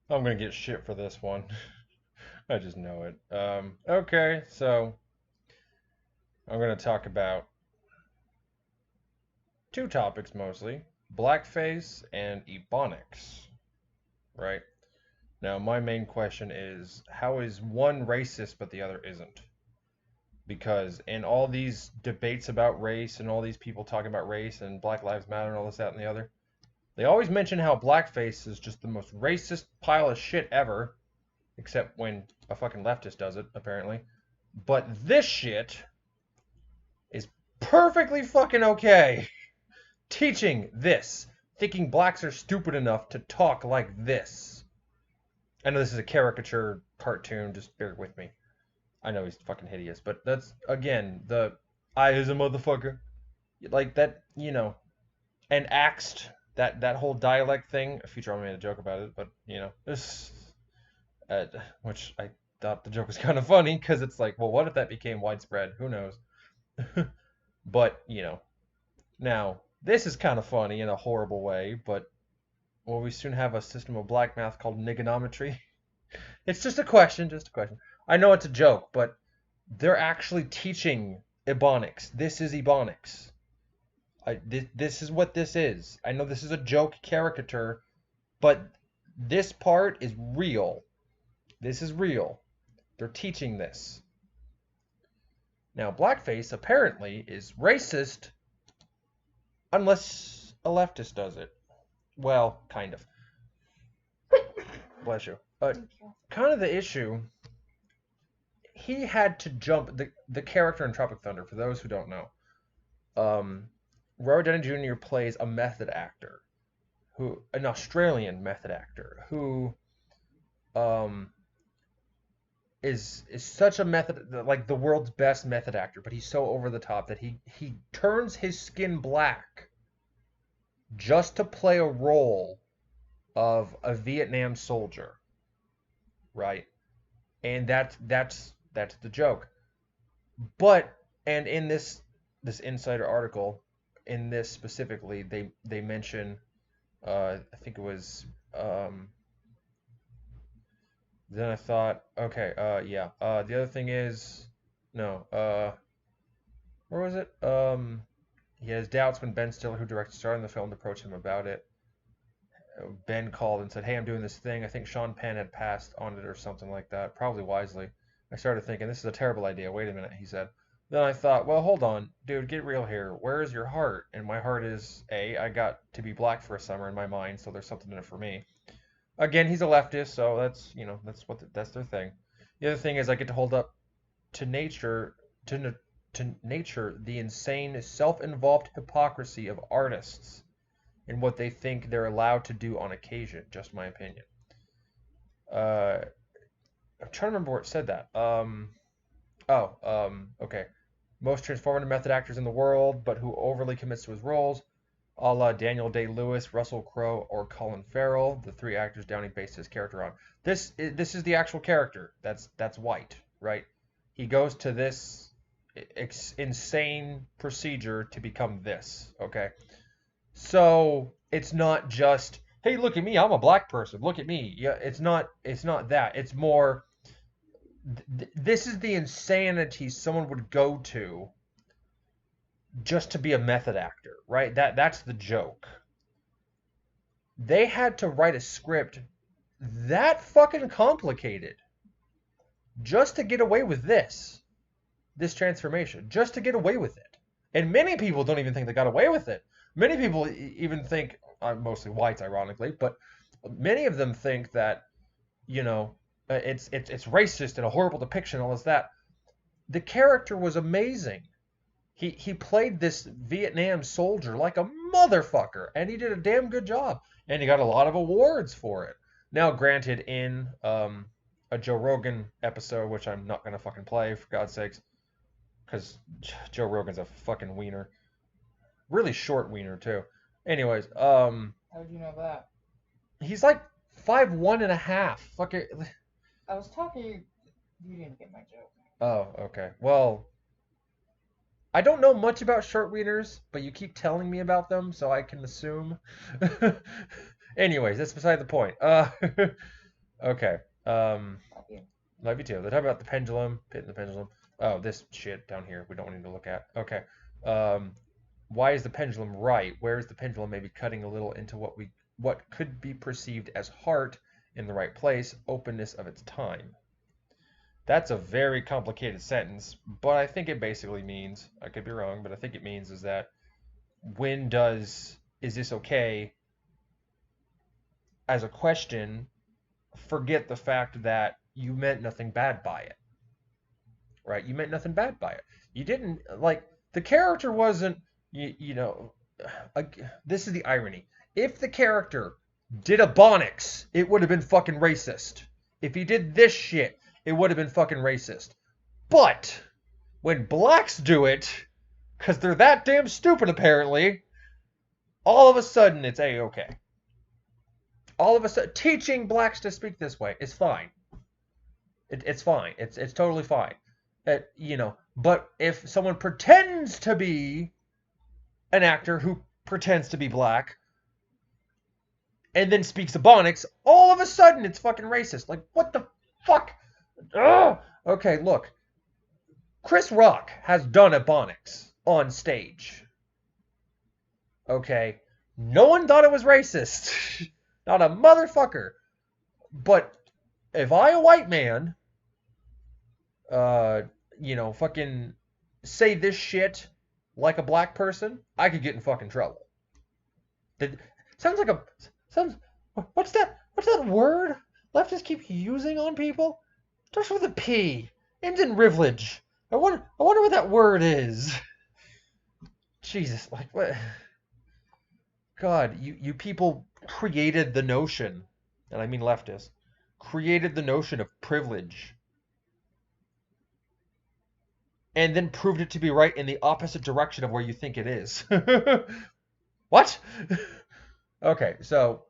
I'm gonna get shit for this one. I just know it. Okay, so I'm gonna talk about two topics mostly: blackface and ebonics. Right now, my main question is: how is one racist but the other isn't? Because in all these debates about race and all these people talking about race and Black Lives Matter and all this, that, and the other, they always mention how blackface is just the most racist pile of shit ever, except when a fucking leftist does it, apparently. But this shit is perfectly fucking okay. Teaching this, thinking blacks are stupid enough to talk like this. I know this is a caricature cartoon, just bear with me. I know he's fucking hideous, but that's, again, the I is a motherfucker. Like that, and axed, that whole dialect thing. Futurama made a joke about it, but, this, uh, which I thought the joke was kind of funny, because it's like, well, what if that became widespread? Who knows? But, now, this is kind of funny in a horrible way, but will we soon have a system of black math called nigonometry? It's just a question, just a question. I know it's a joke, but they're actually teaching Ebonics. This is Ebonics. This is what this is. I know this is a joke caricature, but this part is real. This is real. They're teaching this. Now, blackface apparently is racist unless a leftist does it. Well, kind of. Bless you. Kind of the issue, he had to jump the character in Tropic Thunder. For those who don't know, Robert Downey Jr. plays a method actor, an Australian method actor who um, is such a method, like the world's best method actor, but he's so over the top that he turns his skin black just to play a role of a Vietnam soldier, right? And that's the joke. But and in this insider article, in this specifically, they mention, I think it was, then I thought, okay, yeah. The other thing is, no, where was it? He has doubts when Ben Stiller, who directed, starring the film, approached him about it. Ben called and said, "Hey, I'm doing this thing. I think Sean Penn had passed on it or something like that, probably wisely." I started thinking, this is a terrible idea. Wait a minute, he said. Then I thought, well, hold on, dude, get real here. Where is your heart? And my heart is, I got to be black for a summer in my mind, so there's something in it for me. Again, he's a leftist, so that's their thing. The other thing is I get to hold up to nature, to nature, the insane, self-involved hypocrisy of artists and what they think they're allowed to do on occasion. Just my opinion. Uh, I'm trying to remember where it said that. Okay. Most transformative method actors in the world, but who overly commits to his roles, a la Daniel Day-Lewis, Russell Crowe, or Colin Farrell, the three actors Downey based his character on. This is the actual character. That's White, right? He goes to this insane procedure to become this. Okay, so it's not just, hey, look at me, I'm a black person. Look at me. Yeah, it's not. It's not that. It's more. This is the insanity someone would go to just to be a method actor, right? That's the joke. They had to write a script that fucking complicated just to get away with this transformation, just to get away with it. And many people don't even think they got away with it. Many people even think, mostly whites, ironically, but many of them think that, you know, it's racist and a horrible depiction, all this that. The character was amazing. He played this Vietnam soldier like a motherfucker, and he did a damn good job, and he got a lot of awards for it. Now, granted, in a Joe Rogan episode, which I'm not gonna fucking play for God's sakes, because Joe Rogan's a fucking wiener, really short wiener too. Anyways, How would you know that? he's like 5'1" and a half. Fucking. I was talking. You didn't get my joke. Oh, okay. Well, I don't know much about short wieners, but you keep telling me about them, so I can assume. Anyways, that's beside the point. Okay. Love you. Love you too. They talk about the pendulum, pitting the pendulum. Oh, this shit down here we don't need to look at. Okay. Um, why is the pendulum right? Where is the pendulum maybe cutting a little into what could be perceived as heart in the right place, openness of its time? That's a very complicated sentence, but I think it basically means, I could be wrong, but I think it means is that is this okay as a question, forget the fact that you meant nothing bad by it, right? You meant nothing bad by it. You didn't, like, the character wasn't, you know, this is the irony. If the character did Ebonics, it would have been fucking racist. If he did this shit, it would have been fucking racist. But when blacks do it, because they're that damn stupid apparently, all of a sudden it's a-okay. All of a sudden, teaching blacks to speak this way is fine. It's fine. It's totally fine. But if someone pretends to be an actor who pretends to be black and then speaks Ebonics, all of a sudden it's fucking racist. Like, what the fuck? Ugh! Okay, look. Chris Rock has done Ebonics on stage. Okay? No one thought it was racist. Not a motherfucker. But if I, a white man, uh, fucking say this shit like a black person, I could get in fucking trouble. Did, sounds like a sounds. What's that? What's that word leftists keep using on people? Starts with a P. Ends in privilege. I wonder what that word is. Jesus, like what? God, you people created the notion, and I mean leftists, created the notion of privilege, and then proved it to be right in the opposite direction of where you think it is. What? Okay, so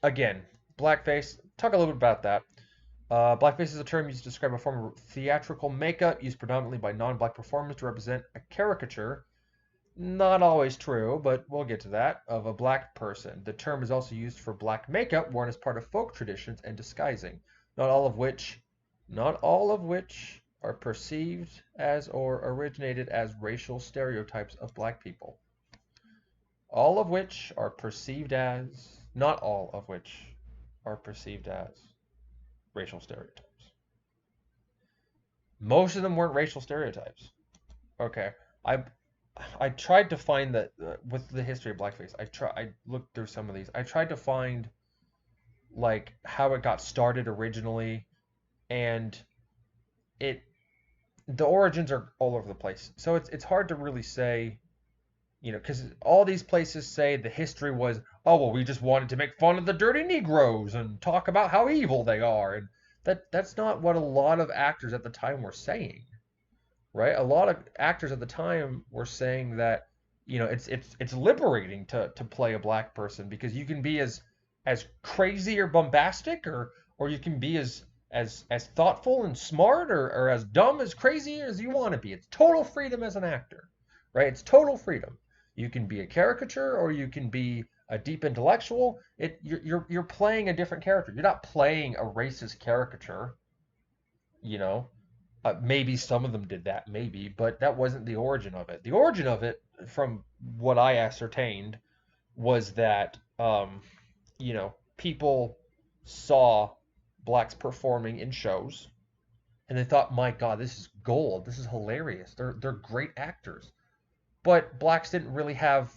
again, blackface. Talk a little bit about that. Blackface is a term used to describe a form of theatrical makeup used predominantly by non-black performers to represent a caricature, not always true, but we'll get to that, of a black person. The term is also used for black makeup worn as part of folk traditions and disguising, not all of which, not all of which are perceived as or originated as racial stereotypes of black people. All of which are perceived as, not all of which are perceived as racial stereotypes. Most of them weren't racial stereotypes. Okay, I I tried to find that with the history of blackface. I looked through some of these. I tried to find like how it got started originally, and it the origins are all over the place. So it's hard to really say, because all these places say the history was, oh well, we just wanted to make fun of the dirty Negroes and talk about how evil they are, and that's not what a lot of actors at the time were saying, right? A lot of actors at the time were saying that, it's liberating to play a black person because you can be as crazy or bombastic, or you can be as thoughtful and smart, or as dumb as crazy as you want to be. It's total freedom as an actor, right? It's total freedom. You can be a caricature or you can be a deep intellectual. You're playing a different character. You're not playing a racist caricature, you know. Maybe some of them did that, maybe, but that wasn't the origin of it. The origin of it, from what I ascertained, was that people saw blacks performing in shows, and they thought, "My God, this is gold. This is hilarious. They're great actors." But blacks didn't really have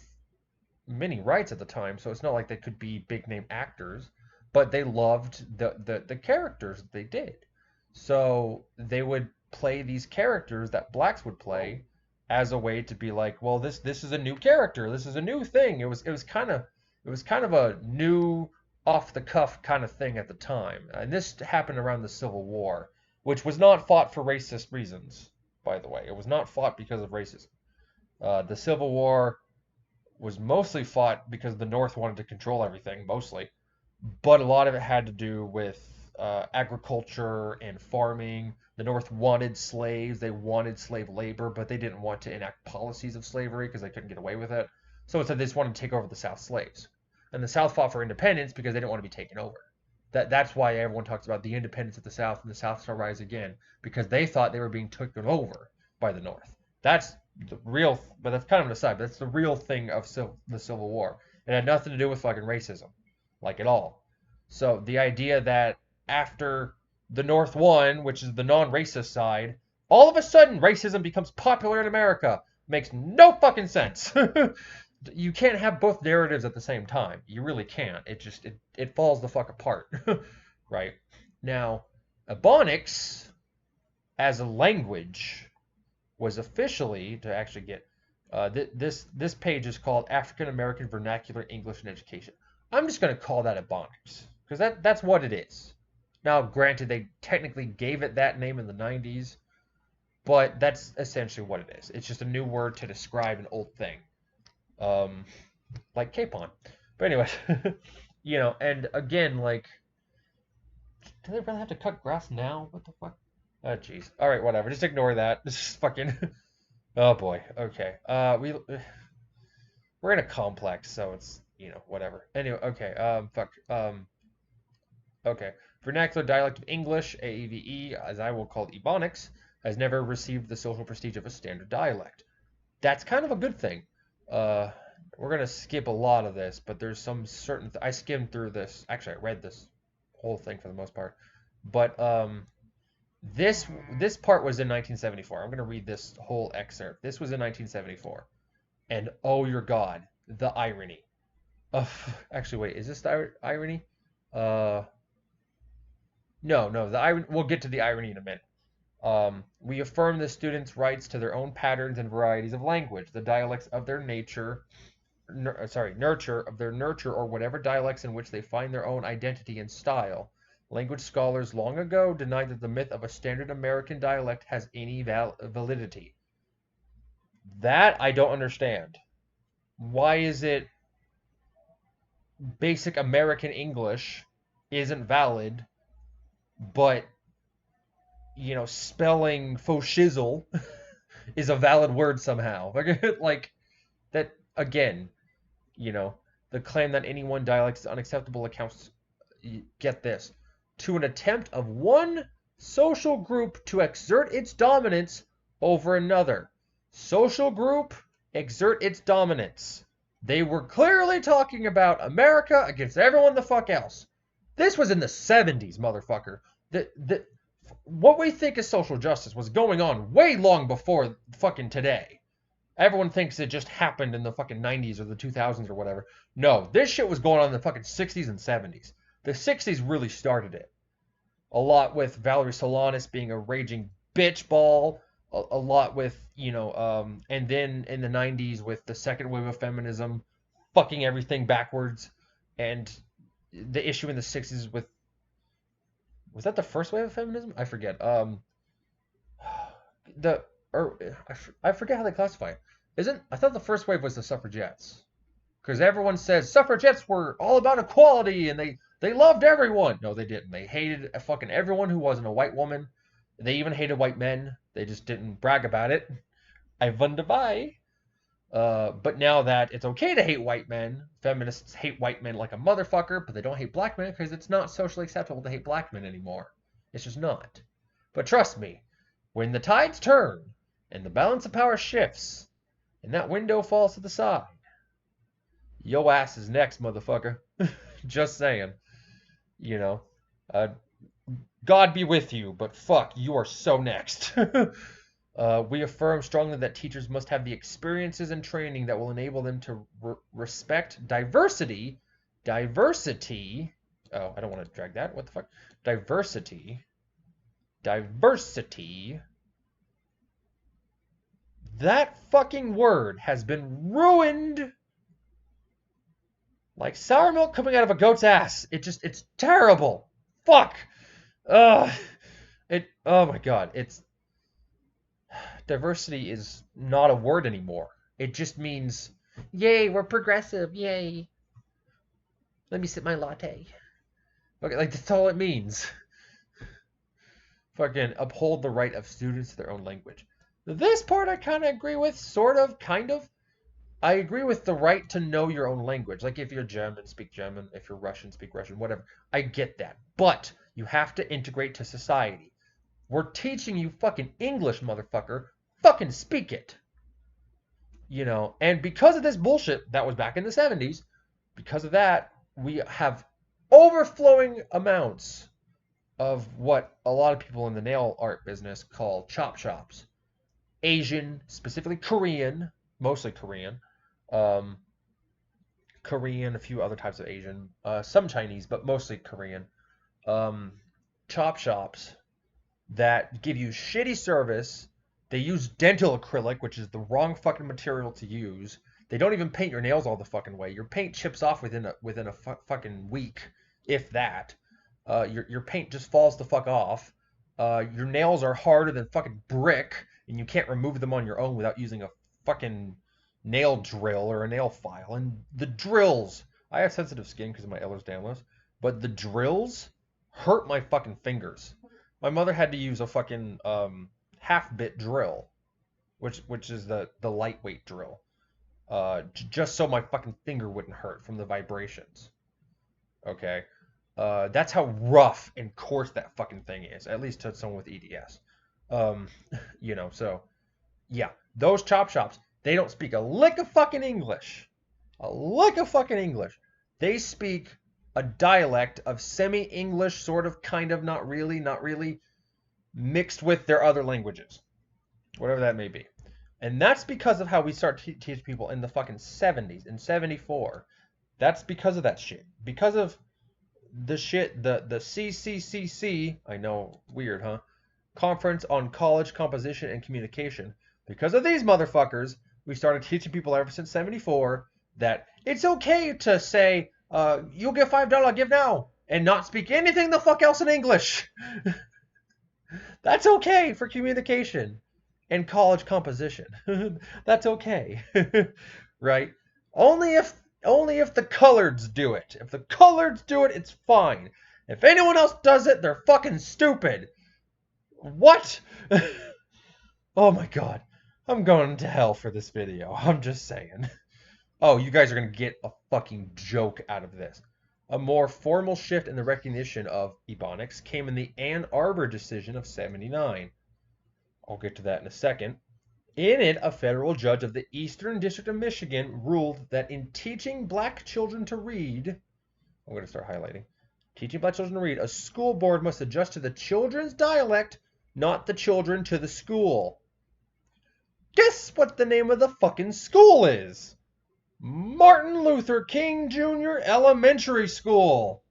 many rights at the time, so it's not like they could be big name actors, but they loved the characters that they did. So they would play these characters that blacks would play as a way to be like, well, this is a new character. This is a new thing. It was kind of a new off the cuff kind of thing at the time. And this happened around the Civil War, which was not fought for racist reasons, by the way. It was not fought because of racism. The Civil War was mostly fought because the North wanted to control everything, mostly, but a lot of it had to do with agriculture and farming. The North wanted slaves, they wanted slave labor, but they didn't want to enact policies of slavery because they couldn't get away with it. So instead, they just wanted to take over the South slaves. And the South fought for independence because they didn't want to be taken over. That's why everyone talks about the independence of the South and the South shall rise again, because they thought they were being taken over by the North. That's the real, but that's kind of an aside. But that's the real thing of the Civil War. It had nothing to do with fucking racism, like at all. So the idea that after the North won, which is the non-racist side, all of a sudden racism becomes popular in America makes no fucking sense. You can't have both narratives at the same time. You really can't. It falls the fuck apart. Right? Now, Ebonics as a language was officially to actually get this page is called African American Vernacular English and Education. I'm just going to call that Ebonics because that's what it is. Now, granted, they technically gave it that name in the 90s, but that's essentially what it is. It's just a new word to describe an old thing. Like capon. But anyways, you know, and again, like, do they really have to cut grass now? What the fuck? Oh, jeez. All right, whatever. Just ignore that. Just fucking. Oh boy. Okay. We're in a complex, so it's whatever. Anyway, okay. Fuck. Okay. Vernacular dialect of English, AEVE, as I will call Ebonics, has never received the social prestige of a standard dialect. That's kind of a good thing. We're gonna skip a lot of this, but there's some certain. I skimmed through this. Actually, I read this whole thing for the most part, but this part was in 1974. I'm gonna read this whole excerpt. This was in 1974, and oh your God, the irony. Actually, wait, is this the irony? No, the irony. We'll get to the irony in a minute. We affirm the students' rights to their own patterns and varieties of language, the dialects of their nurture of their nurture, or whatever dialects in which they find their own identity and style. Language scholars long ago denied that the myth of a standard American dialect has any validity. That I don't understand. Why is it basic American English isn't valid, but spelling faux shizzle is a valid word somehow? Like that again, the claim that any one dialect is unacceptable accounts, get this, to an attempt of one social group to exert its dominance over another. Social group exert its dominance. They were clearly talking about America against everyone the fuck else. This was in the 70s, motherfucker. What we think is social justice was going on way long before fucking today. Everyone thinks it just happened in the fucking 90s or the 2000s or whatever. No, this shit was going on in the fucking 60s and 70s. The 60s really started it. A lot with Valerie Solanas being a raging bitch ball. A lot with, and then in the 90s with the second wave of feminism fucking everything backwards. And the issue in the 60s with, was that the first wave of feminism? I forget. I forget how they classify it. I thought the first wave was the suffragettes. Because everyone says suffragettes were all about equality and they loved everyone. No, they didn't. They hated fucking everyone who wasn't a white woman. They even hated white men. They just didn't brag about it. I wonder why. But now that it's okay to hate white men, feminists hate white men like a motherfucker, but they don't hate black men because it's not socially acceptable to hate black men anymore. It's just not. But trust me, when the tides turn and the balance of power shifts and that window falls to the side, yo ass is next, motherfucker. Just saying. God be with you, but fuck, you are so next. We affirm strongly that teachers must have the experiences and training that will enable them to respect diversity. Diversity. Oh, I don't want to drag that. What the fuck? Diversity. That fucking word has been ruined like sour milk coming out of a goat's ass. It's terrible. Fuck. Oh my God. Diversity is not a word anymore. It just means, yay, we're progressive, yay. Let me sip my latte. Okay, like that's all it means. Fucking uphold the right of students to their own language. This part I kind of agree with, sort of, kind of. I agree with the right to know your own language. Like if you're German, speak German. If you're Russian, speak Russian, whatever. I get that. But you have to integrate to society. We're teaching you fucking English, motherfucker. Fucking speak it. And because of this bullshit that was back in the 70s, because of that, we have overflowing amounts of what a lot of people in the nail art business call chop shops. Asian, specifically Korean, mostly Korean, um, Korean, a few other types of Asian, some Chinese, but mostly Korean, um, chop shops that give you shitty service. They use dental acrylic, which is the wrong fucking material to use. They don't even paint your nails all the fucking way. Your paint chips off within a fucking week, if that. Your paint just falls the fuck off. Your nails are harder than fucking brick, and you can't remove them on your own without using a fucking nail drill or a nail file. And the drills, I have sensitive skin because of my Ehlers-Danlos, but the drills hurt my fucking fingers. My mother had to use a fucking half bit drill, which is the lightweight drill, just so my fucking finger wouldn't hurt from the vibrations. Okay, that's how rough and coarse that fucking thing is, at least to someone with EDS. Um, so yeah, those chop shops, they don't speak a lick of fucking English, a lick of fucking English. They speak a dialect of semi-English, sort of, kind of, not really, mixed with their other languages, whatever that may be. And that's because of how we start to teach people in the fucking 70s, in 74. That's because of that shit. Because of the shit, the CCCC, I know, weird, huh? Conference on College Composition and Communication. Because of these motherfuckers, we started teaching people ever since 74 that it's okay to say, you'll get $5, give now, and not speak anything the fuck else in English. That's okay for communication and college composition. That's okay. Right? Only if the coloreds do it. If the coloreds do it, it's fine. If anyone else does it, they're fucking stupid. What? Oh my god. I'm going to hell for this video. I'm just saying. Oh, you guys are going to get a fucking joke out of this. A more formal shift in the recognition of Ebonics came in the Ann Arbor decision of '79. I'll get to that in a second. In it, a federal judge of the Eastern District of Michigan ruled that in teaching black children to read, I'm going to start highlighting, teaching black children to read, a school board must adjust to the children's dialect, not the children to the school. Guess what the name of the fucking school is? Martin Luther King Jr. Elementary School.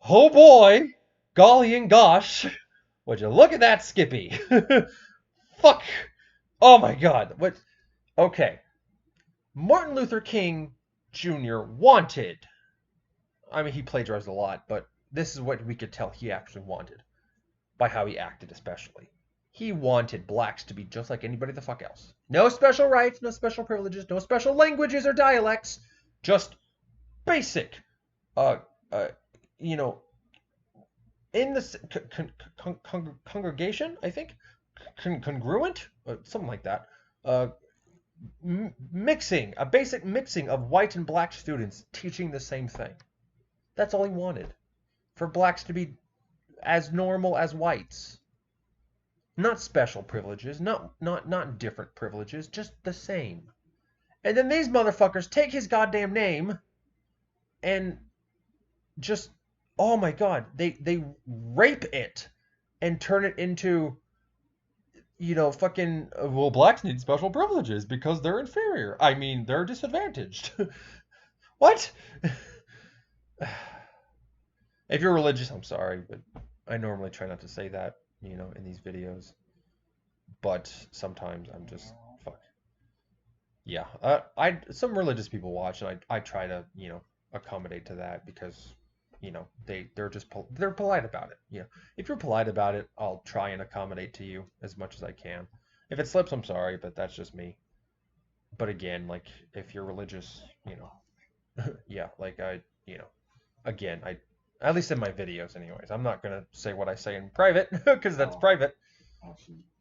Oh boy, golly and gosh, would you look at that Skippy? Fuck. Oh my god. What? Okay. Martin Luther King Jr. wanted. I mean, he plagiarized a lot, but this is what we could tell he actually wanted by how he acted, especially. He wanted blacks to be just like anybody the fuck else. No special rights, no special privileges, no special languages or dialects. Just basic, uh, uh, you know, in the congregation, I think, congruent, something like that. Mixing, a basic mixing of white and black students teaching the same thing. That's all he wanted. For blacks to be as normal as whites. Not special privileges, not different privileges, just the same. And then these motherfuckers take his goddamn name and just, oh my god, they rape it and turn it into, fucking, well, blacks need special privileges because they're inferior. I mean, they're disadvantaged. What? If you're religious, I'm sorry, but I normally try not to say that, in these videos. But sometimes I'm just, fuck. Yeah, some religious people watch, and I try to, accommodate to that because, they're polite about it. If you're polite about it, I'll try and accommodate to you as much as I can. If it slips, I'm sorry, but that's just me. But again, like, if you're religious, yeah, like again, at least in my videos anyways, I'm not gonna say what I say in private because that's private.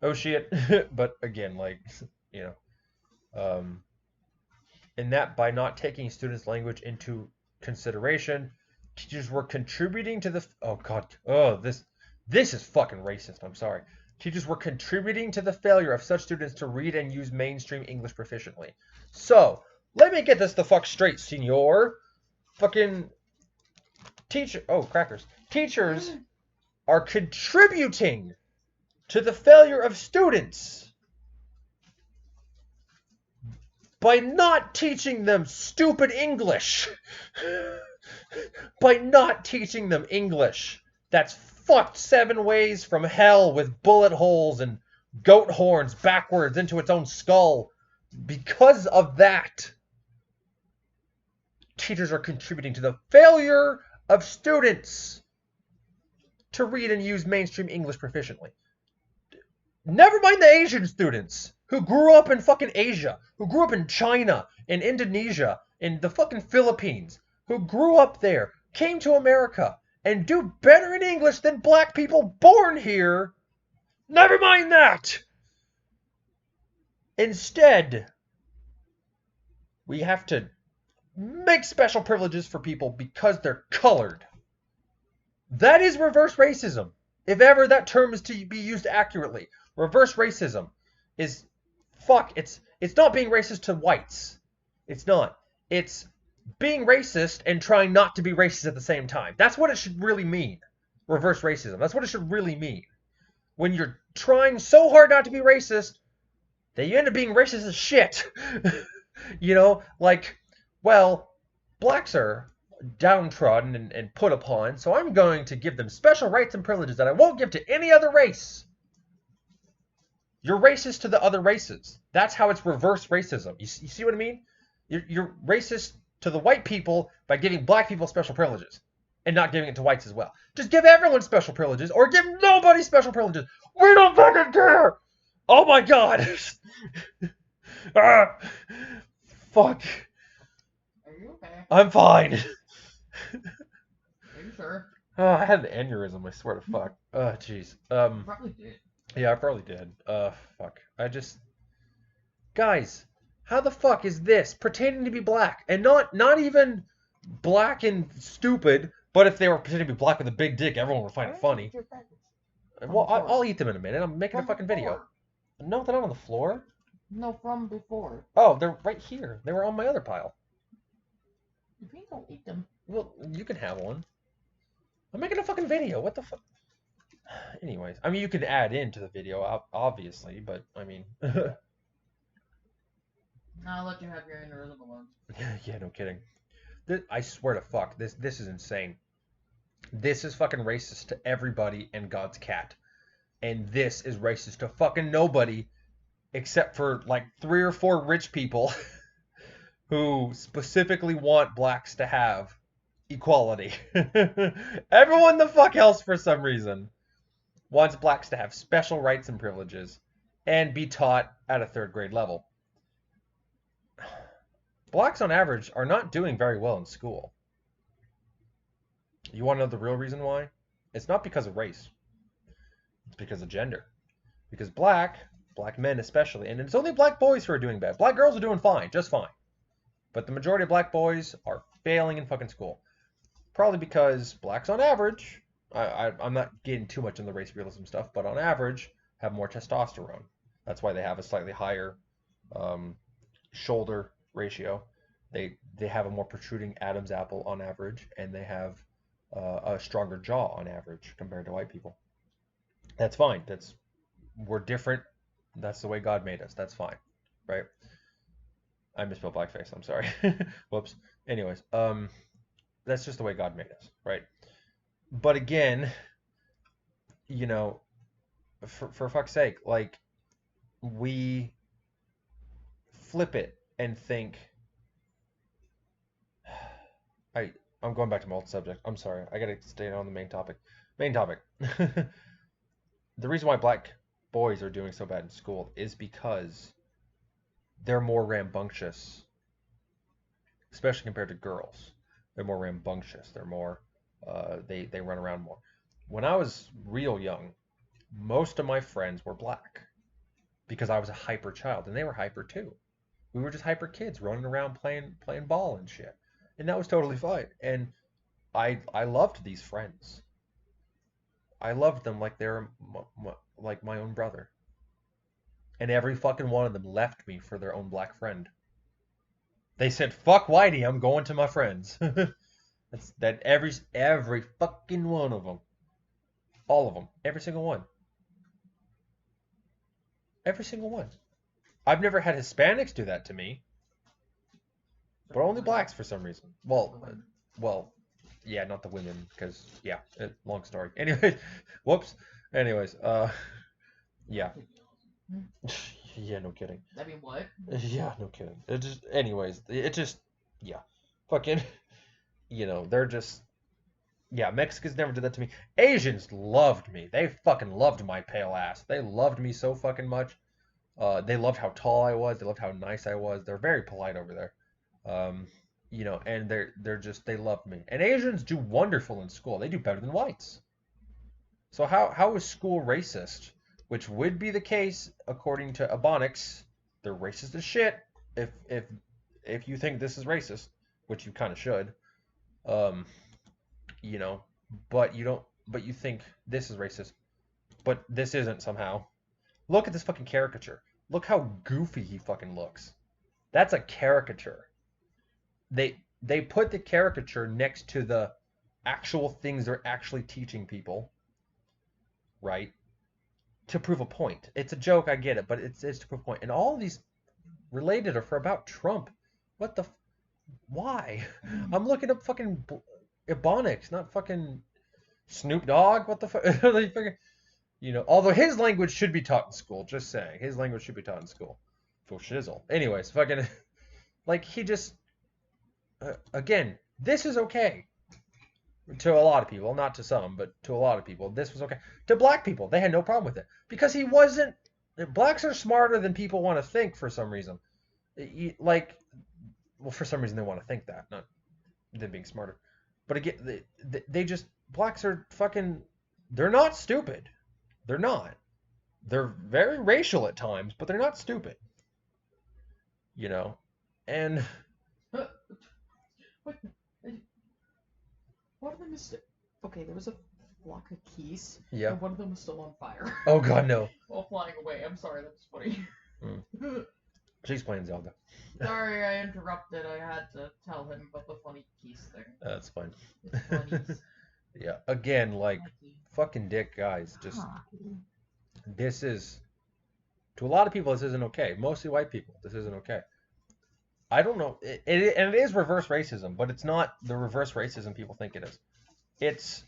Oh shit. But again, like, um in that by not taking students' language into consideration, teachers were contributing to the oh god oh this is fucking racist. I'm sorry. Teachers were contributing to the failure of such students to read and use mainstream English proficiently. So let me get this the fuck straight, senor. Fucking teacher. Oh, crackers. Teachers are contributing to the failure of students by not teaching them stupid English. By not teaching them English. That's fucked 7 ways from hell with bullet holes and goat horns backwards into its own skull. Because of that, teachers are contributing to the failure of students to read and use mainstream English proficiently. Never mind the Asian students who grew up in fucking Asia, who grew up in China, in Indonesia, in the fucking Philippines, who grew up there, came to America, and do better in English than black people born here. Never mind that. Instead, we have to make special privileges for people because they're colored. That is reverse racism. If ever that term is to be used accurately. Reverse racism is it's not being racist to whites. It's not. It's being racist and trying not to be racist at the same time. That's what it should really mean. Reverse racism. That's what it should really mean. When you're trying so hard not to be racist that you end up being racist as shit. You know, like, well, blacks are downtrodden and put upon, so I'm going to give them special rights and privileges that I won't give to any other race. You're racist to the other races. That's how it's reverse racism. You see what I mean? You're racist to the white people by giving black people special privileges and not giving it to whites as well. Just give everyone special privileges or give nobody special privileges. We don't fucking care. Oh my god. Ah, fuck. Are you okay? I'm fine. Are you sure? Oh, I had an aneurysm, I swear to fuck. Oh, jeez. You probably did. Yeah, I probably did. Fuck. Guys, how the fuck is this pretending to be black? And not even black and stupid, but if they were pretending to be black with a big dick, everyone would find it funny. Well, I'll eat them in a minute. I'm making a fucking video. No, they're not on the floor. No, from before. Oh, they're right here. They were on my other pile. If you don't eat them. Well, you can have one. I'm making a fucking video. What the fuck? Anyways, I mean, you could add into the video, obviously, but I mean... I'll let you have your aneurysm alone. Yeah, no kidding. I swear to fuck, this is insane. This is fucking racist to everybody and God's cat. And this is racist to fucking nobody except for like 3 or 4 rich people who specifically want blacks to have equality. Everyone the fuck else, for some reason, wants blacks to have special rights and privileges and be taught at a 3rd grade level. Blacks on average are not doing very well in school. You want to know the real reason why? It's not because of race. It's because of gender. Because black men especially, and it's only black boys who are doing bad. Black girls are doing fine, just fine. But the majority of black boys are failing in fucking school. Probably because blacks on average, I'm not getting too much in the race realism stuff, but on average have more testosterone. That's why they have a slightly higher shoulder ratio. They have a more protruding Adam's apple on average, and they have a stronger jaw on average compared to white people. That's fine. We're different. That's the way God made us. That's fine, right? I misspelled blackface. I'm sorry. Whoops. Anyways, that's just the way God made us, right? But again, you know, for fuck's sake, like, we flip it and think. I'm going back to my old subject. I'm sorry. I gotta stay on the main topic. Main topic. The reason why black boys are doing so bad in school is because they're more rambunctious, especially compared to girls. They're more rambunctious. They're more, they run around more. When I was real young, most of my friends were black because I was a hyper child, and they were hyper too. We were just hyper kids running around playing ball and shit. And that was totally fine. And I loved these friends. I loved them like they're like my own brother. And every fucking one of them left me for their own black friend. They said, "Fuck Whitey, I'm going to my friends." That's that every fucking one of them, all of them, every single one, every single one. I've never had Hispanics do that to me, but only blacks for some reason. Well, yeah, not the women, because yeah, long story. Anyways, whoops. Anyways, yeah. Yeah, no kidding. I mean, what? Yeah, no kidding. It just, yeah, fucking, they're just, yeah, Mexicans never did that to me. Asians loved me. They fucking loved my pale ass. They loved me so fucking much. They loved how tall I was. They loved how nice I was. They're very polite over there. Um, and they loved me. And Asians do wonderful in school. They do better than whites. So how is school racist? Which would be the case according to Ebonics. They're racist as shit. If you think this is racist, which you kind of should, um, you know, but you don't, but you think this is racist, but this isn't somehow. Look at this fucking caricature. Look how goofy he fucking looks. That's a caricature. They put the caricature next to the actual things they're actually teaching people, right? To prove a point. It's a joke, I get it, but it's to prove a point. And all these related are for about Trump. What the? Why? I'm looking up fucking Ebonics, not fucking Snoop Dogg. What the fuck? Although his language should be taught in school. Just saying, his language should be taught in school. For shizzle. Anyways, fucking, like he just, again, this is okay. To a lot of people, not to some, but to a lot of people, this was okay. To black people, they had no problem with it because he wasn't. Blacks are smarter than people want to think for some reason. For some reason they want to think that, not them being smarter. But again, they just blacks are fucking. They're not stupid. They're not. They're very racial at times, but they're not stupid. And One of them is okay. There was a block of keys. yeah. And one of them was still on fire. Oh god, no. While flying away. I'm sorry. That's funny. She's playing Zelda. Sorry, I interrupted. I had to tell him about the funny keys thing. That's fine. It's funny. Yeah. Again, like fucking dick guys. Just this is to a lot of people. This isn't okay. Mostly white people. This isn't okay. I don't know. And it is reverse racism, but it's not the reverse racism people think it is. It's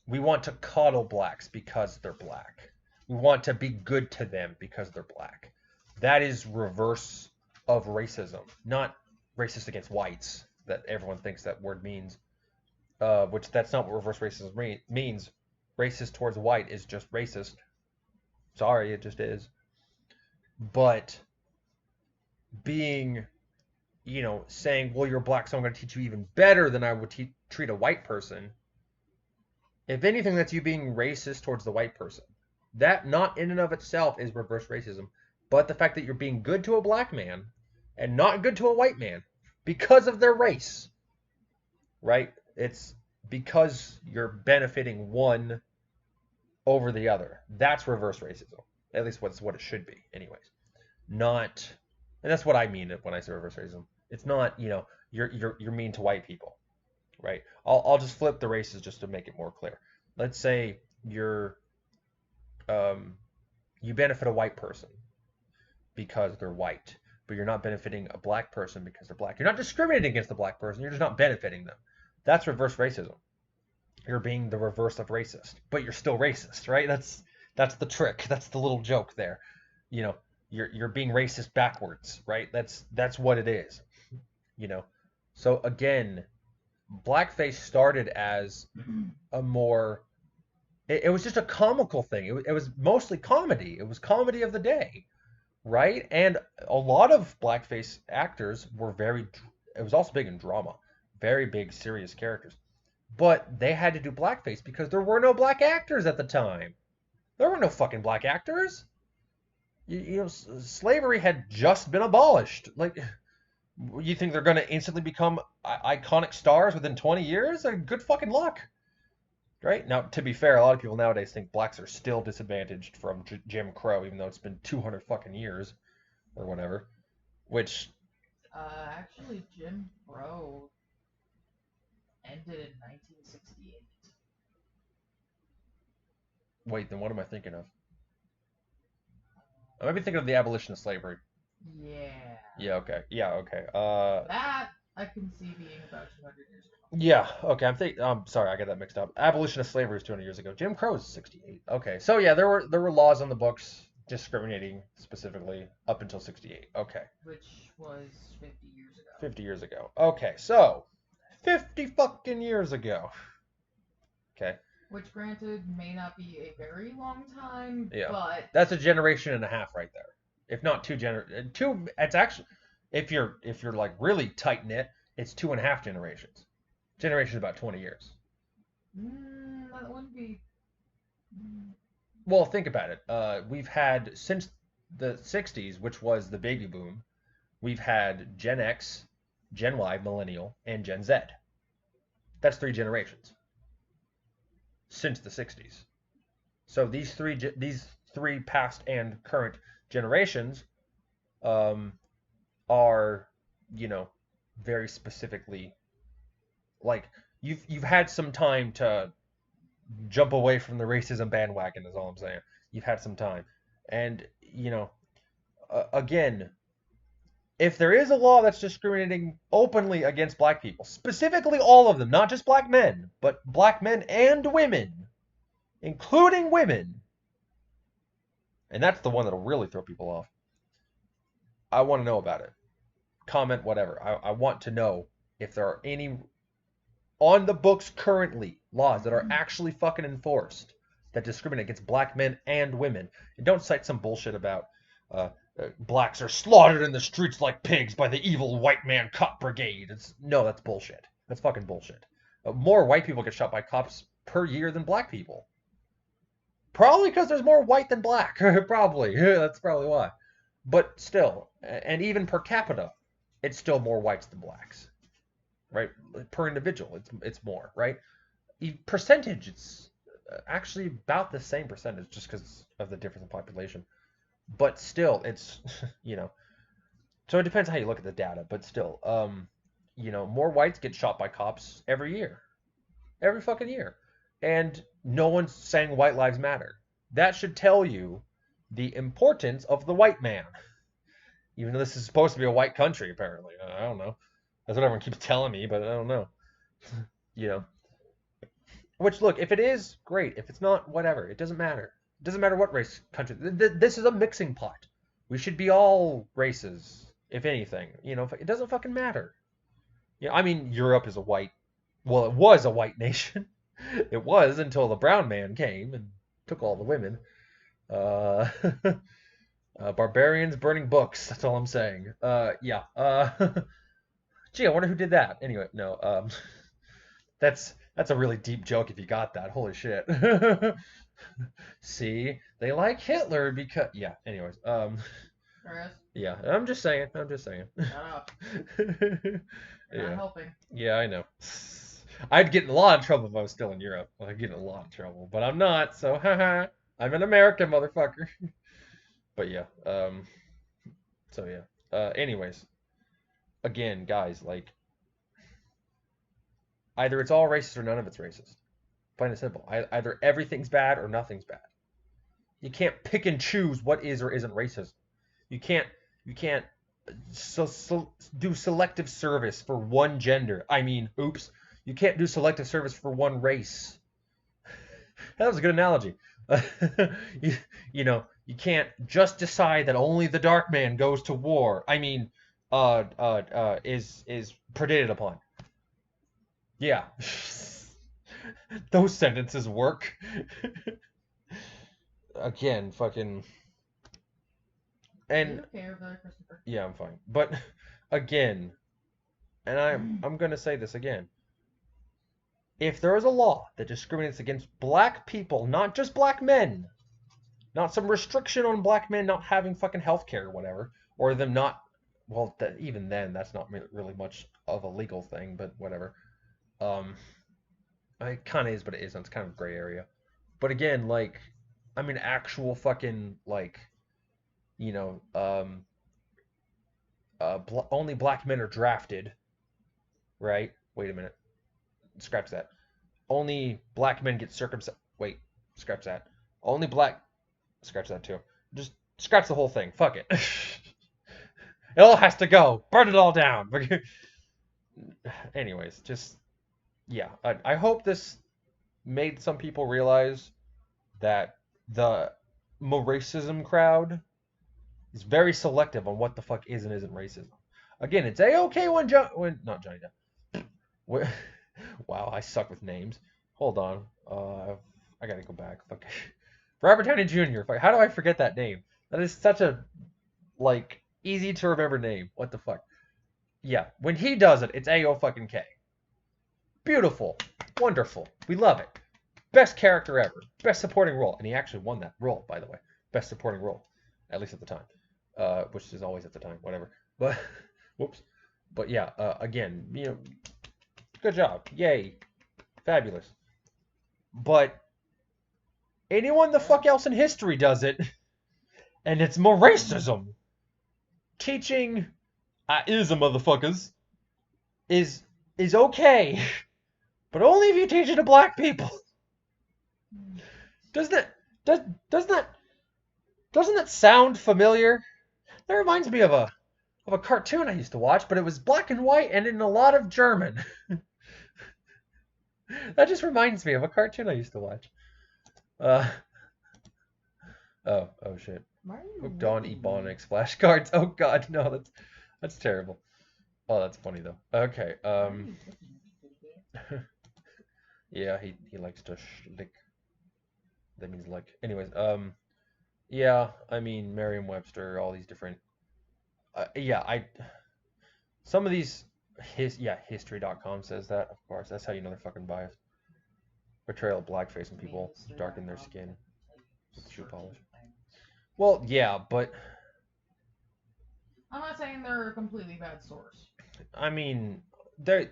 we want to coddle blacks because they're black. We want to be good to them because they're black. That is reverse of racism, not racist against whites that everyone thinks that word means. Which that's not what reverse racism means. Racist towards white is just racist. Sorry, it just is. But being saying, well, you're black, so I'm going to teach you even better than I would treat a white person. If anything, that's you being racist towards the white person. That, not in and of itself, is reverse racism. But the fact that you're being good to a black man and not good to a white man because of their race, right? It's because you're benefiting one over the other. That's reverse racism. At least that's what it should be, anyways. Not, and that's what I mean when I say reverse racism. It's not, you're mean to white people, right? I'll just flip the races just to make it more clear. Let's say you benefit a white person because they're white, but you're not benefiting a black person because they're black. You're not discriminating against the black person. You're just not benefiting them. That's reverse racism. You're being the reverse of racist, but you're still racist, right? That's the trick. That's the little joke there. You're being racist backwards, right? That's what it is. So again, blackface started as a more it was just a comical thing. It was mostly comedy. It was comedy of the day, right? And a lot of blackface actors were it was also big in drama, very big serious characters. But they had to do blackface because there were no black actors at the time. There were no fucking black actors. Slavery had just been abolished. Like, you think they're going to instantly become iconic stars within 20 years? Good fucking luck. Right? Now, to be fair, a lot of people nowadays think blacks are still disadvantaged from Jim Crow, even though it's been 200 fucking years or whatever. Which, Actually, Jim Crow ended in 1968. wait, then what am I thinking of? I might be thinking of the abolition of slavery. Yeah. Yeah, okay. Yeah, okay. That I can see being about 200 years ago. Yeah, okay. I'm sorry, I got that mixed up. Abolition of slavery is 200 years ago. Jim Crow is 68. Okay. So yeah, there were laws on the books discriminating specifically up until 68. Okay. Which was 50 years ago. 50 years ago. Okay. So 50 fucking years ago. Okay. Which, granted, may not be a very long time, Yeah. but That's a generation and a half right there. If not two, it's actually, if you're like really tight knit, it's 2.5 generations. Generation is about 20 years. that wouldn't be. Well, think about it. We've had since the 60s, which was the baby boom, we've had Gen X, Gen Y, Millennial, and Gen Z. That's 3 generations since the 60s. So these three past and current generations are, very specifically, like, you've had some time to jump away from the racism bandwagon is all I'm saying. You've had some time. And, again, if there is a law that's discriminating openly against black people, specifically all of them, not just black men, but black men and women, including women, and that's the one that'll really throw people off, I want to know about it. Comment, whatever. I want to know if there are any on the books currently laws that are actually fucking enforced that discriminate against black men and women. And don't cite some bullshit about blacks are slaughtered in the streets like pigs by the evil white man cop brigade. No, that's bullshit. That's fucking bullshit. More white people get shot by cops per year than black people. Probably because there's more white than black. Probably. That's probably why. But still, and even per capita, it's still more whites than blacks. Right? Per individual, it's more, right? Percentage, it's actually about the same percentage just because of the difference in population. But still, it's, so it depends how you look at the data, but still, more whites get shot by cops every year. Every fucking year. And no one's saying white lives matter. That should tell you the importance of the white man. Even though this is supposed to be a white country, apparently. I don't know. That's what everyone keeps telling me, but I don't know. Which, look, if it is, great. If it's not, whatever. It doesn't matter. It doesn't matter what race, country. This is a mixing pot. We should be all races, if anything. It doesn't fucking matter. I mean, Europe is a white, well, it was a white nation. It was until the brown man came and took all the women. Barbarians burning books. That's all I'm saying. Yeah. Gee, I wonder who did that. Anyway, no. That's a really deep joke if you got that. Holy shit. See, they like Hitler because yeah. Anyways, Chris, yeah. I'm just saying. shut up. You're Yeah. not helping. Yeah, I know. I'd get in a lot of trouble if I was still in Europe. I'd get in a lot of trouble, but I'm not. So, haha. I'm an American motherfucker. But yeah. So yeah. Anyways, again, guys, like, either it's all racist or none of it's racist. Plain and simple. Either everything's bad or nothing's bad. You can't pick and choose what is or isn't racism. You can't do selective service for one gender. I mean, oops. You can't do selective service for one race. That was a good analogy. You can't just decide that only the dark man goes to war. I mean, is predated upon. Yeah. Those sentences work. Again, fucking. Are you And okay over there, Christopher? yeah, I'm fine. But again, and I'm gonna say this again. If there is a law that discriminates against black people, not just black men, not some restriction on black men not having fucking healthcare or whatever, or them not. Well, even then, that's not really much of a legal thing, but whatever. Um, it kind of is, but it isn't. It's kind of a gray area. But again, like, I mean, actual fucking like, you know, only black men are drafted, right? Wait a minute, scratch that. Only black men get circumcised. Wait, scratch that. Only black. Scratch that too. Just scratch the whole thing. Fuck it. It all has to go. Burn it all down. Anyways, just yeah. I hope this made some people realize that the racism crowd is very selective on what the fuck is and isn't racism. Again, it's a-okay when not Johnny Depp. Wow, I suck with names. Hold on. I gotta go back. Fuck. Robert Downey Jr. How do I forget that name? That is such a like easy to remember name. What the fuck? Yeah, when he does it, it's A-O-fucking-K. Beautiful, wonderful. We love it. Best character ever. Best supporting role, and he actually won that role, by the way. Best supporting role, at least at the time, which is always at the time. Whatever. But whoops. But yeah, again, you know, good job. Yay. Fabulous. But anyone the fuck else in history does it, and it's more racism. Teaching is a motherfuckers is okay, but only if you teach it to black people. Doesn't that sound familiar? That reminds me of a cartoon I used to watch, but it was black and white and in a lot of German. That just reminds me of a cartoon I used to watch. Oh shit. Hooked on Ebonics flashcards. Oh god, no, that's terrible. Oh, that's funny though. Okay, yeah, he likes to lick. That means like. Anyways, yeah, I mean Merriam-Webster, all these different. Yeah, some of these history.com says that. Of course, that's how you know they're fucking biased. Portrayal of blackface when people darken their skin with shoe polish. Well, yeah, but I'm not saying they're a completely bad source. I mean, they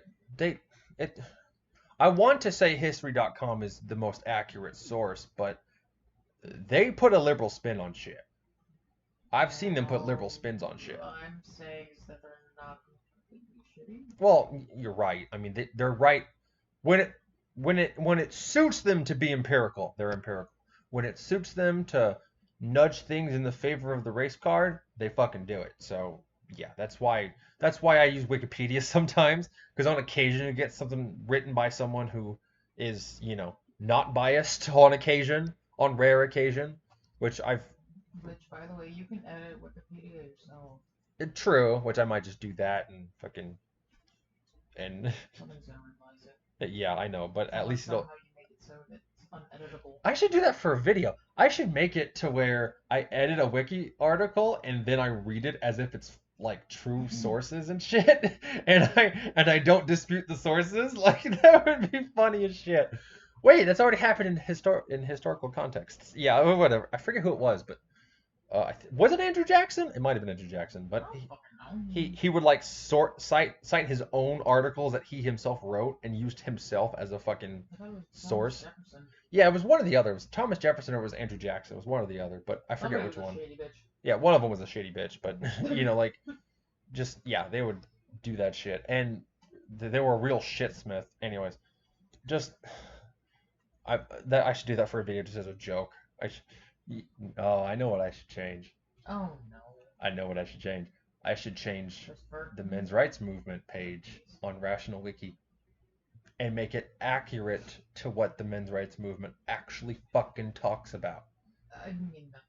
I want to say history.com is the most accurate source, but they put a liberal spin on shit. I've seen them put liberal spins on shit. What I'm saying is that they're not completely shitty. Well, you're right. I mean, they're right when it suits them to be empirical. They're empirical. When it suits them to nudge things in the favor of the race card, they fucking do it. So yeah, that's why I use Wikipedia sometimes, because on occasion you get something written by someone who is, you know, not biased on rare occasion, which by the way, you can edit Wikipedia yourself. True, which I might just do that and fucking and Someone's gonna revise it. yeah, I know, but at least it'll. How you make it so it's uneditable. I should do that for a video. I should make it to where I edit a wiki article and then I read it as if it's like true sources and shit, and I don't dispute the sources. Like that would be funny as shit. Wait, that's already happened in historical contexts. Yeah, whatever. I forget who it was, but was it Andrew Jackson? It might have been Andrew Jackson, but he would like cite his own articles that he himself wrote and used himself as a fucking source. Yeah, it was one or the other. It was Thomas Jefferson or it was Andrew Jackson. It was one or the other, but I forget which one. Yeah, one of them was a shady bitch, but you know, like, just yeah, they would do that shit, and they were a real shitsmith. Anyways, just I should do that for a video just as a joke. Oh, I know what I should change. Oh no. I know what I should change. I should change the men's rights movement page on Rational Wiki and make it accurate to what the men's rights movement actually fucking talks about. I mean, that's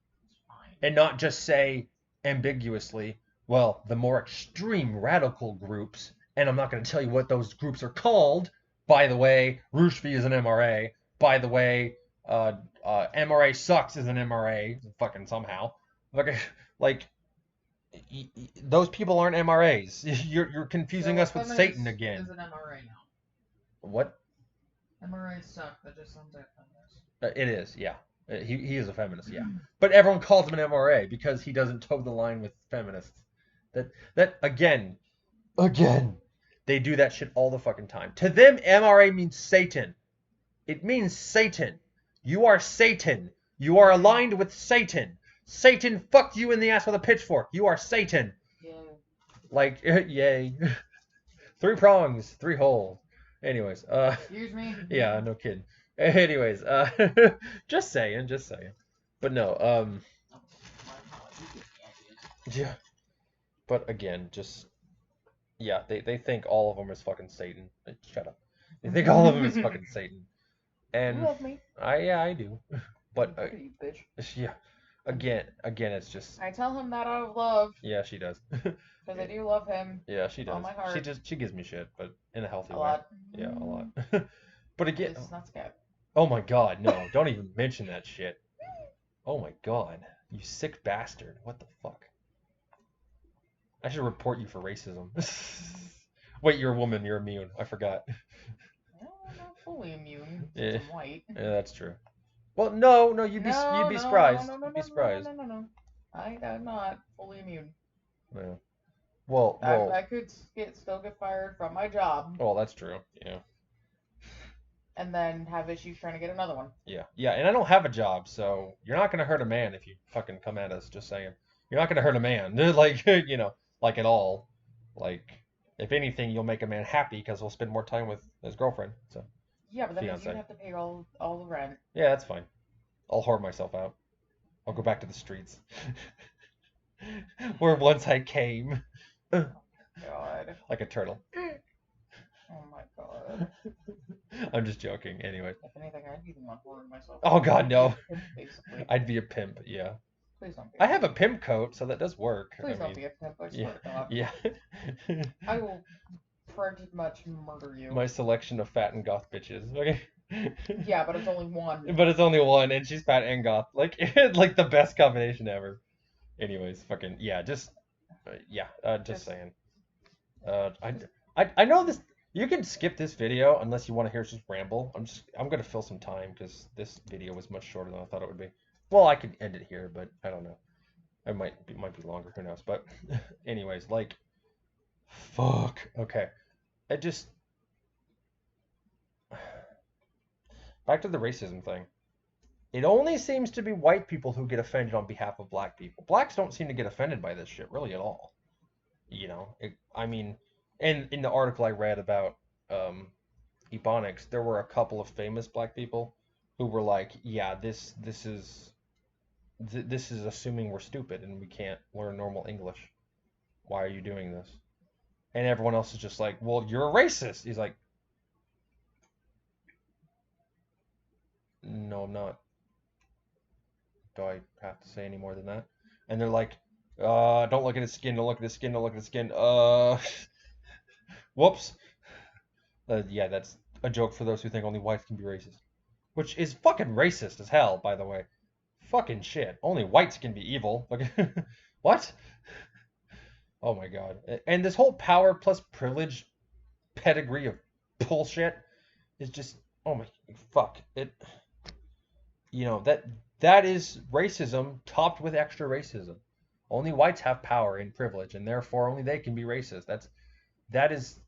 fine. And not just say ambiguously, well, the more extreme radical groups, and I'm not going to tell you what those groups are called. By the way, Rushby is an MRA. By the way, MRA sucks as an MRA, fucking somehow. Like those people aren't MRAs. You're confusing us with Satan again. Is an MRA now. What? MRAs suck. That just sounds like feminist. It is, yeah. He is a feminist, yeah. But everyone calls him an MRA because he doesn't toe the line with feminists. That again, they do that shit all the fucking time. To them, MRA means Satan. It means Satan. You are Satan. You are aligned with Satan. Satan fucked you in the ass with a pitchfork. You are Satan. Yeah. Like, yay. 3 prongs, 3 holes. Anyways, Excuse me. yeah, no kidding. Anyways, just saying. But no, yeah. But again, just yeah, they think all of them is fucking Satan. Shut up. They think all of them is fucking Satan. You And love me. I do. But Look at you, bitch. yeah, again, it's just I tell him that out of love yeah, she does. because I do love him. Yeah, she does. All my heart. She gives me shit, but in a healthy A way. lot. Yeah, a lot. But again, It's not scat. oh my god, no, don't even mention that shit. Oh my god, you sick bastard. What the fuck? I should report you for racism. Wait, you're a woman, you're immune. I forgot. No, I'm not fully immune. Yeah. Since I'm white. Yeah, that's true. Well, no, you'd be surprised. No, You'd be surprised. no. I'm not fully immune. Yeah. Well, I could still get fired from my job well, that's true. Yeah. and then have issues trying to get another one. Yeah, and I don't have a job, so you're not gonna hurt a man if you fucking come at us. Just saying, you're not gonna hurt a man, like like at all. Like, if anything, you'll make a man happy because he'll spend more time with his girlfriend. So Yeah, but that means Fiance. you have to pay all the rent. yeah, that's fine. I'll whore myself out. I'll go back to the streets, where once I came, God. like a turtle. Oh my God. I'm just joking. Anyway. If anything, I'd be the one hoarding myself. Oh God, no. Basically. I'd be a pimp. Yeah. Please don't be. I have a pimp coat, so that does work. Please don't be a pimp. I swear to God. Yeah. I will pretty much murder you. My selection of fat and goth bitches. Okay. Yeah, but it's only one. But it's only one, and she's fat and goth. Like, like the best combination ever. Anyways, fucking yeah, just saying. I know this. You can skip this video unless you want to hear us just ramble. I'm gonna fill some time because this video was much shorter than I thought it would be. Well, I could end it here, but I don't know. It might be longer. Who knows? But anyways, like, fuck. Okay, it just back to the racism thing. It only seems to be white people who get offended on behalf of black people. Blacks don't seem to get offended by this shit really at all. I mean, and in the article I read about Ebonics, there were a couple of famous black people who were like, yeah, this is assuming we're stupid and we can't learn normal English. Why are you doing this? And everyone else is just like, well, you're a racist. He's like, no, I'm not. Do I have to say any more than that? And they're like, don't look at his skin, don't look at his skin, don't look at his skin. Whoops. Yeah, that's a joke for those who think only whites can be racist. Which is fucking racist as hell, by the way. Fucking shit. Only whites can be evil. Like, what? Oh my god. And this whole power plus privilege pedigree of bullshit is just, oh my, fuck. That is racism topped with extra racism. Only whites have power and privilege, and therefore only they can be racist. That is.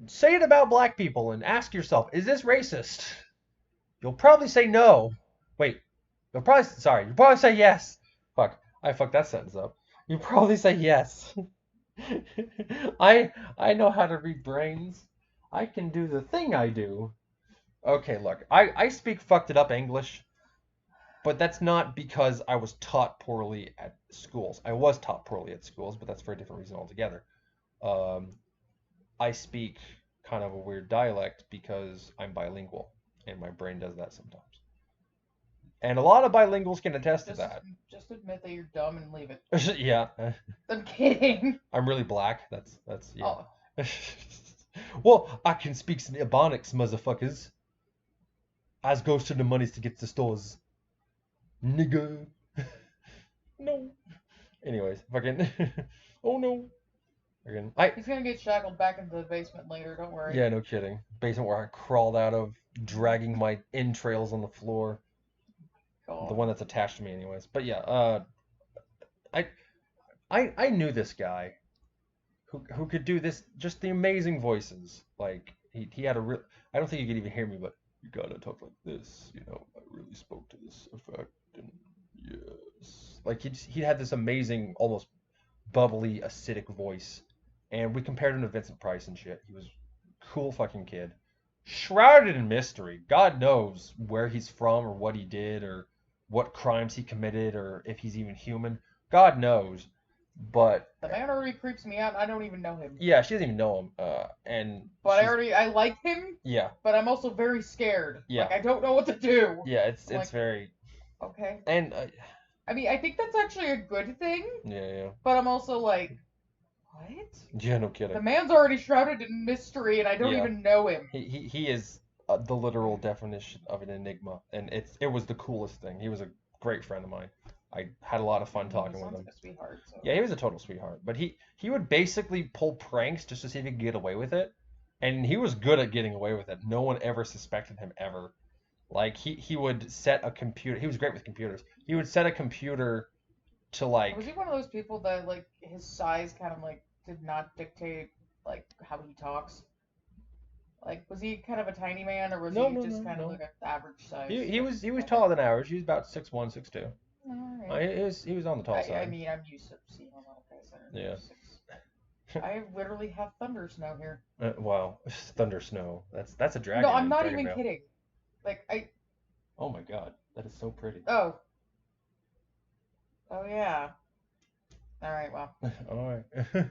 Say it about black people and ask yourself, is this racist? You'll probably say no. Wait, you'll probably say yes. Fuck, I fucked that sentence up. You'll probably say yes. I know how to read brains. I can do the thing I do. Okay, look, I speak fucked it up English. But that's not because I was taught poorly at schools. I was taught poorly at schools, but that's for a different reason altogether. I speak kind of a weird dialect because I'm bilingual, and my brain does that sometimes. And a lot of bilinguals can attest to that. Just admit that you're dumb and leave it. Yeah. I'm kidding. I'm really black. That's yeah. Oh. Well, I can speak some Ebonics, motherfuckers. As goes to the monies to get to stores. Nigga. No. Anyways, fucking. Oh no. Again, He's gonna get shackled back into the basement later. Don't worry. Yeah, no kidding. Basement where I crawled out of, dragging my entrails on the floor. God. The one that's attached to me, anyways. But yeah, I I knew this guy who could do this, just the amazing voices. Like he had a real. I don't think you could even hear me, but you gotta talk like this. You know, I really spoke to this effect, and yes, like he had this amazing, almost bubbly, acidic voice, and we compared him to Vincent Price and shit. He was a cool fucking kid, shrouded in mystery. God knows where he's from or what he did or what crimes he committed or if he's even human. God knows. But The man already creeps me out. I don't even know him. yeah, she doesn't even know him. And But she's I like him. yeah, But I'm also very scared. yeah, Like I don't know what to do. yeah. It's Like, very okay. and I mean, I think that's actually a good thing. yeah. But I'm also like, what? Yeah, no The kidding. man's already shrouded in mystery, and I don't Yeah. even know him. He is the literal definition of an enigma, and it was the coolest thing. He was a great friend of mine. I had a lot of fun talking with Sounds him. like a sweetheart. So. Yeah, he was a total sweetheart. But he would basically pull pranks just to see if he could get away with it. And he was good at getting away with it. No one ever suspected him ever. Like he would set a computer. He was great with computers. He would set a computer to like Was he one of those people that like his size kind of like did not dictate like how he talks? Like was he kind of a tiny man or was no he no just no kind of no. like an average size? He was Okay. taller than average. He was about 6'1", 6'2". Alright. He was on the tall I side. mean I'm used to seeing him little guys that are Yeah. 6. I literally have thunder snow here. Wow, thunder snow. That's a dragon. No, I'm not dragon even veil. kidding. Like Oh my god, that is so pretty. oh yeah. All right, well. All right.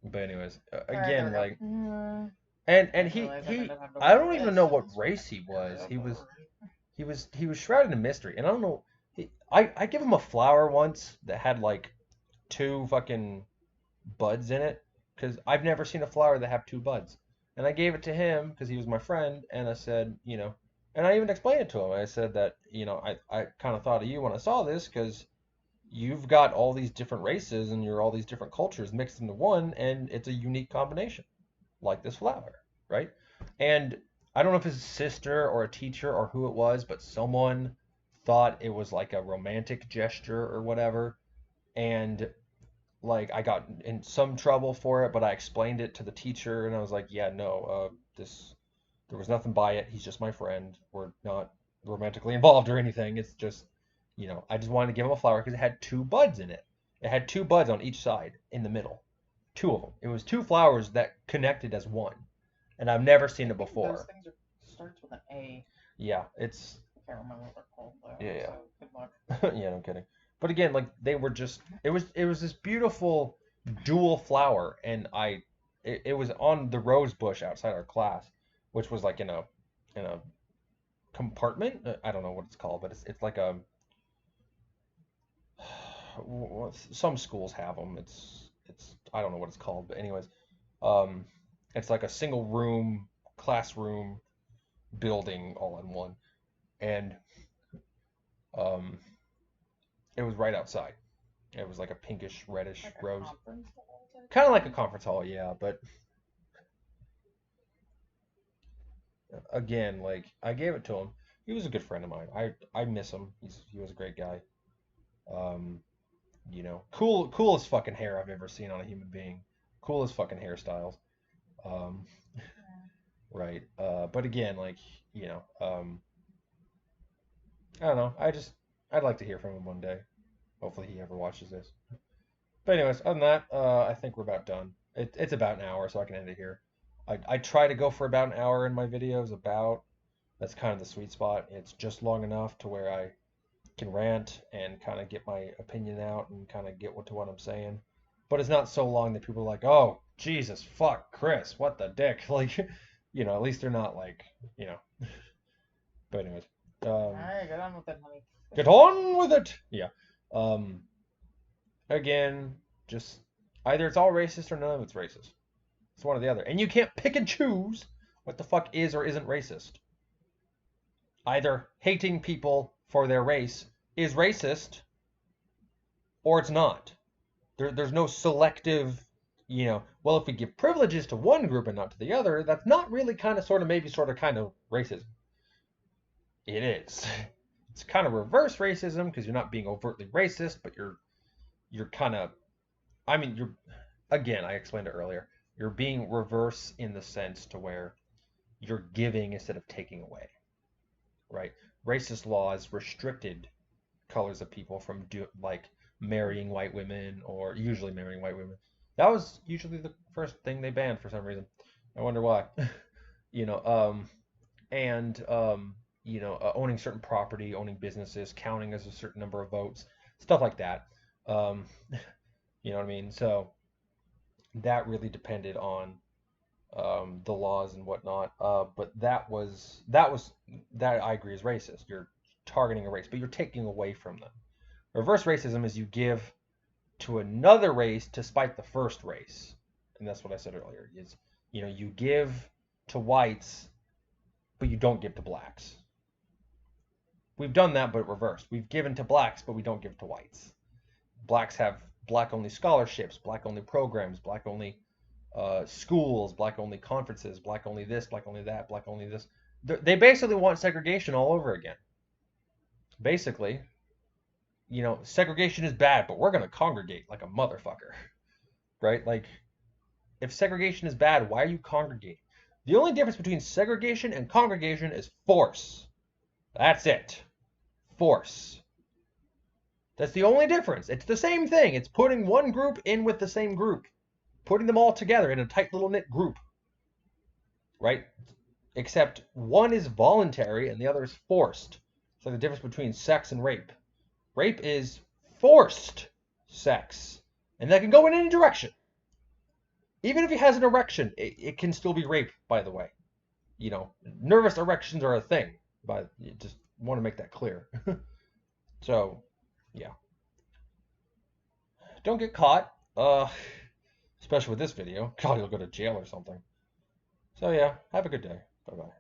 But anyways, All right, again, there like, we go. and I realize I he, don't have no I don't more even lists. know what race he was. He was shrouded in mystery, and I don't know. I give him a flower once that had like 2 fucking buds in it, because I've never seen a flower that have 2 buds. And I gave it to him because he was my friend, and I said, you know, and I even explained it to him. I said that, you know, I kind of thought of you when I saw this because you've got all these different races and you're all these different cultures mixed into one, and it's a unique combination, like this flower, right? And I don't know if it's a sister or a teacher or who it was, but someone thought it was like a romantic gesture or whatever, and like I got in some trouble for it, but I explained it to the teacher, and I was like, yeah, no, this there was nothing by it. He's just my friend. We're not romantically involved or anything. It's just, you know, I just wanted to give him a flower because it had 2 buds in it. It had 2 buds on each side in the middle, 2 of them. It was 2 flowers that connected as one, and I've never seen it Those before. things starts with an A. Yeah, it's I can't remember what they're called though. yeah, So good luck. yeah, no kidding. But again, like they were just it was this beautiful dual flower, and it was on the rose bush outside our class, which was like in a compartment. I don't know what it's called, but it's like a some schools have them. It's I don't know what it's called, but anyways, um, it's like a single room classroom building all in one, and um, it was right outside. It was like a pinkish reddish Like a rose, conference hall type kind of like a thing? conference hall, yeah. But again, like I gave it to him. He was a good friend of mine. I miss him. He was a great guy. Um, you know, coolest fucking hair I've ever seen on a human being. Coolest fucking hairstyles. Um, right. But again, like you know, I don't know. I'd like to hear from him one day. Hopefully he ever watches this. But anyways, other than that, I think we're about done. It's about an hour, so I can end it here. I try to go for about an hour in my videos. That's kind of the sweet spot. It's just long enough to where I can rant and kind of get my opinion out and kind of get to what I'm saying. But it's not so long that people are like, oh, Jesus, fuck, Chris, what the dick? Like, you know, at least they're not like, you know. But anyways, Alright, get on with it, honey. get on with it. Yeah. Um, again, just either it's all racist or none of it's racist. It's one or the other. And you can't pick and choose what the fuck is or isn't racist. Either hating people for their race is racist or it's not. There's no selective, you know, well, if we give privileges to one group and not to the other, that's not really kind of, sort of, maybe sort of kind of racism. It is. It's kind of reverse racism because you're not being overtly racist, but you're kind of, I mean, you're, again, I explained it earlier. You're being reverse in the sense to where you're giving instead of taking away, right? Racist laws restricted colors of people from like marrying white women or usually marrying white women. That was usually the first thing they banned for some reason. I wonder why. you know, and owning certain property, owning businesses, counting as a certain number of votes, stuff like that. Um, you know what I mean? So that really depended on the laws and whatnot. But that I agree is racist. You're targeting a race, but you're taking away from them. Reverse racism is you give to another race to spite the first race, and that's what I said earlier. Is you give to whites, but you don't give to blacks. We've done that, but reversed. We've given to blacks, but we don't give to whites. Blacks have black-only scholarships, black-only programs, black-only schools, black-only conferences, black-only this, black-only that, black-only this. They basically want segregation all over again. Basically, segregation is bad, but we're going to congregate like a motherfucker, right? Like, if segregation is bad, why are you congregating? The only difference between segregation and congregation is force. That's it. Force. That's the only difference. It's the same thing. It's putting one group in with the same group, putting them all together in a tight little knit group, right? Except one is voluntary and the other is forced. It's like the difference between sex and rape. Rape is forced sex, and that can go in any direction. Even if he has an erection, it can still be rape, by the way. Nervous erections are a thing, but you just want to make that clear. So, yeah. Don't get caught, especially with this video. God, you'll go to jail or something. So, yeah, have a good day. Bye-bye.